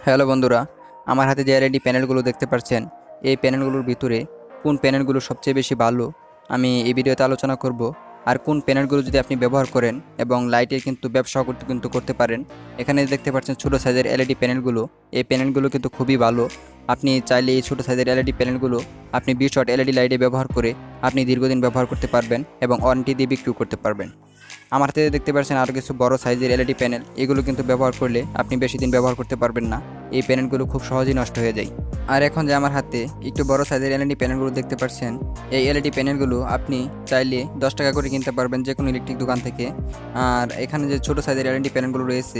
Hello বন্ধুরা, আমার হাতে যে এলইডি প্যানেলগুলো দেখতে পাচ্ছেন, এই প্যানেলগুলোর ভিতরে কোন প্যানেলগুলো সবচেয়ে বেশি ভালো আমি এই ভিডিওতে আলোচনা করব। আর কোন প্যানেলগুলো যদি আপনি ব্যবহার করেন এবং লাইটের কিন্তু ব্যবসা করতে পারেন। এখানে দেখতে পাচ্ছেন ছোটো সাইজের এলইডি প্যানেলগুলো, এই প্যানেলগুলো কিন্তু খুবই ভালো। আপনি চাইলে এই ছোটো সাইজের এলইডি প্যানেলগুলো আপনি 20 ওয়াট এলইডি লাইটে ব্যবহার করে আপনি দীর্ঘদিন ব্যবহার করতে পারবেন এবং ওয়ারেন্টি দিয়ে বিক্রি করতে পারবেন। আমার হাতে দেখতে পাচ্ছেন আরও কিছু বড় সাইজের এলইডি প্যানেল, এগুলো কিন্তু ব্যবহার করলে আপনি বেশি দিন ব্যবহার করতে পারবেন না। এই প্যানেলগুলো খুব সহজেই নষ্ট হয়ে যায়। আর এখন যে আমার হাতে একটু বড় সাইজের এলইডি প্যানেলগুলো দেখতে পাচ্ছেন, এই এলইডি প্যানেলগুলো আপনি চাইলে 10 টাকা করে কিনতে পারবেন যে কোনো ইলেকট্রিক দোকান থেকে। আর এখানে যে ছোটো সাইজের এলইডি প্যানেলগুলো রয়েছে,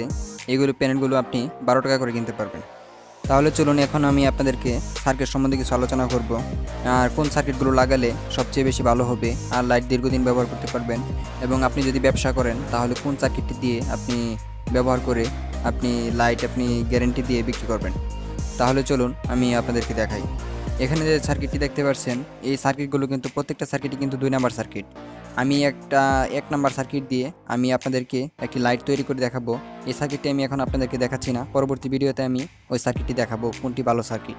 এইগুলো প্যানেলগুলো আপনি 12 টাকা করে কিনতে পারবেন। তাহলে চলুন এখন আমি আপনাদেরকে সার্কিট সম্বন্ধে কিছু আলোচনা করব। আর কোন সার্কিটগুলো লাগালে সবচেয়ে বেশি ভালো হবে আর লাইট দীর্ঘদিন ব্যবহার করতে পারবেন, এবং আপনি যদি ব্যবসা করেন তাহলে কোন সার্কিটটি দিয়ে আপনি ব্যবহার করে আপনি লাইট আপনি গ্যারেন্টি দিয়ে বিক্রি করবেন। তাহলে চলুন আমি আপনাদেরকে দেখাই। এখানে যে সার্কিটটি দেখতে পাচ্ছেন, এই সার্কিটগুলো কিন্তু প্রত্যেকটা সার্কিটই কিন্তু 2 নাম্বার সার্কিট। আমি একটা 1 নাম্বার সার্কিট দিয়ে আমি আপনাদেরকে একটি লাইট তৈরি করে দেখাবো। এই সার্কিটটি আমি এখন আপনাদেরকে দেখাচ্ছি না, পরবর্তী ভিডিওতে আমি ওই সার্কিটটি দেখাবো কোনটি ভালো সার্কিট।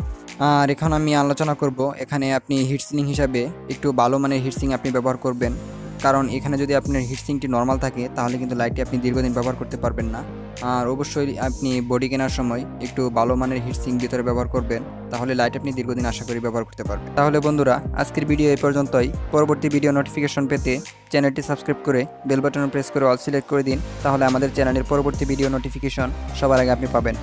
আর এখন আমি আলোচনা করব, এখানে আপনি হিটসিং হিসাবে একটু ভালো মানের হিটসিং আপনি ব্যবহার করবেন। কারণ এখানে যদি আপনার হিটসিংটি নর্মাল থাকে তাহলে কিন্তু লাইটটি আপনি দীর্ঘদিন ব্যবহার করতে পারবেন না। আর অবশ্যই আপনি বডি কেনার সময় একটু ভালো মানের হিটসিং ভিতরে ব্যবহার করবেন, তাহলে লাইট আপনি দীর্ঘদিন আশা করি ব্যবহার করতে পারবেন। তাহলে বন্ধুরা, আজকের ভিডিও এই পর্যন্তই। পরবর্তী ভিডিও নোটিফিকেশন পেতে চ্যানেলটি সাবস্ক্রাইব করে বেল বাটন প্রেস করে অল সিলেক্ট করে দিন, তাহলে আমাদের চ্যানেলের পরবর্তী ভিডিও নোটিফিকেশন সবার আগে আপনি পাবেন।